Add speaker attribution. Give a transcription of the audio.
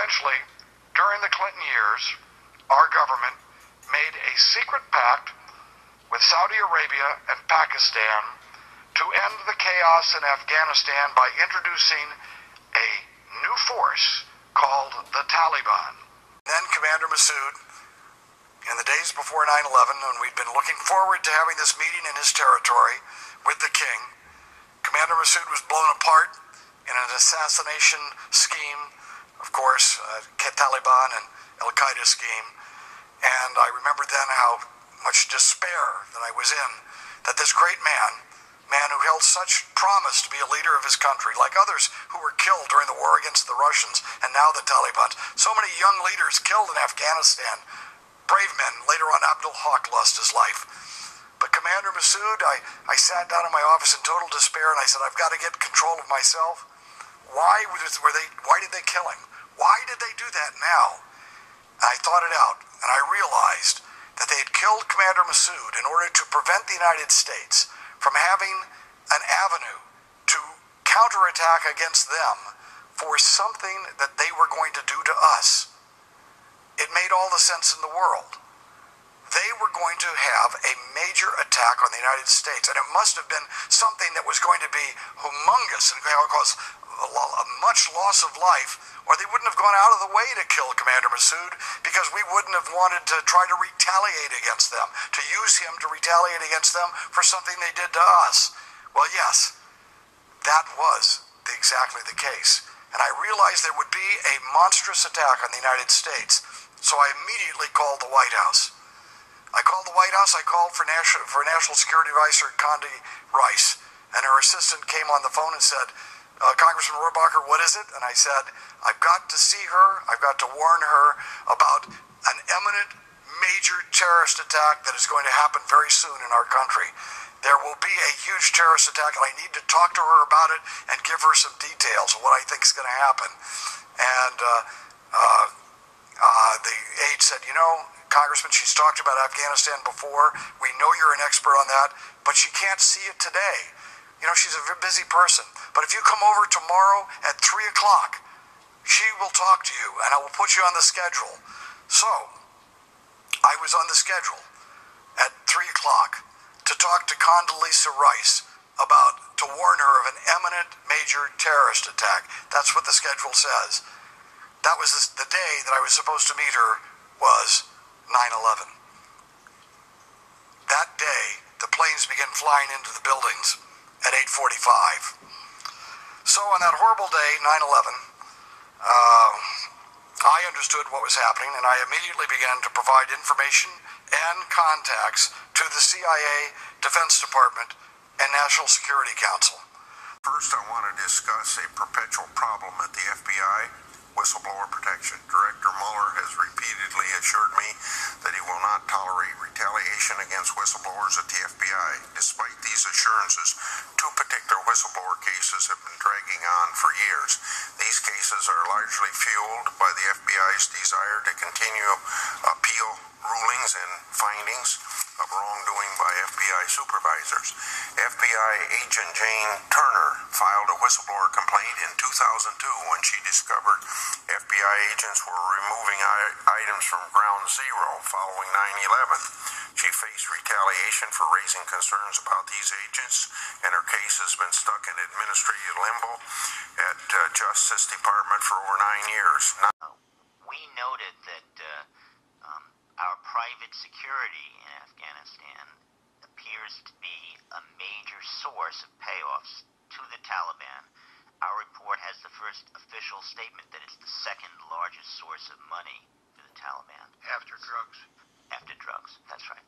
Speaker 1: Essentially, during the Clinton years, our government made a secret pact with Saudi Arabia and Pakistan to end the chaos in Afghanistan by introducing a new force called the Taliban. Then Commander Massoud, in the days before 9/11, when we'd been looking forward to having this meeting in his territory with the king, Commander Massoud was blown apart in an assassination scheme, of course, Taliban and Al-Qaeda scheme. And I remember then how much despair that I was in, that this great man who held such promise to be a leader of his country, like others who were killed during the war against the Russians and now the Taliban. So many young leaders killed in Afghanistan, brave men. Later on, Abdul Haq lost his life. But Commander Massoud, I sat down in my office in total despair, and I said, I've got to get control of myself. Why did they kill him? Why did they do that now? And I thought it out, and I realized that they had killed Commander Massoud in order to prevent the United States from having an avenue to counterattack against them for something that they were going to do to us. It made all the sense in the world. They were going to have a major attack on the United States, and it must have been something that was going to be humongous and cause much loss of life, or they wouldn't have gone out of the way to kill Commander Massoud, because we wouldn't have wanted to try to retaliate against them, to use him to retaliate against them for something they did to us. Well, yes, that was exactly the case. And I realized there would be a monstrous attack on the United States, so I immediately called the White House. I called the White House. I called for National Security Advisor Condi Rice, and her assistant came on the phone and said, Congressman Rohrabacher, what is it? And I said, I've got to see her. I've got to warn her about an imminent major terrorist attack that is going to happen very soon in our country. There will be a huge terrorist attack, and I need to talk to her about it and give her some details of what I think is going to happen. And the aide said, Congressman, she's talked about Afghanistan before. We know you're an expert on that, but she can't see it today. She's a very busy person. But if you come over tomorrow at 3 o'clock, she will talk to you, and I will put you on the schedule. So, I was on the schedule at 3 o'clock to talk to Condoleezza Rice to warn her of an imminent major terrorist attack. That's what the schedule says. That was the day that I was supposed to meet her was 9/11. That day, the planes began flying into the buildings at 8:45. So on that horrible day, 9/11, I understood what was happening, and I immediately began to provide information and contacts to the CIA, Defense Department, and National Security Council.
Speaker 2: First, I want to discuss a perpetual problem at the FBI, whistleblower protection. Director Mueller has repeatedly assured me that he will not tolerate retaliation against whistleblowers at the FBI. Despite these assurances, two particular whistleblower cases have been dragging on for years. These cases are largely fueled by the FBI's desire to continue appeal rulings and findings of wrongdoing by FBI supervisors. FBI agent Jane Turner filed a whistleblower complaint in 2002 when she discovered FBI agents were removing items from ground zero following 9/11. She faced retaliation for raising concerns about these agents, and her case has been stuck in administrative limbo at Justice Department for over 9 years.
Speaker 3: We noted that our private security in Afghanistan appears to be a major source of payoffs to the Taliban. Our report has the first official statement that it's the second largest source of money to the Taliban.
Speaker 1: After drugs.
Speaker 3: After drugs, that's right.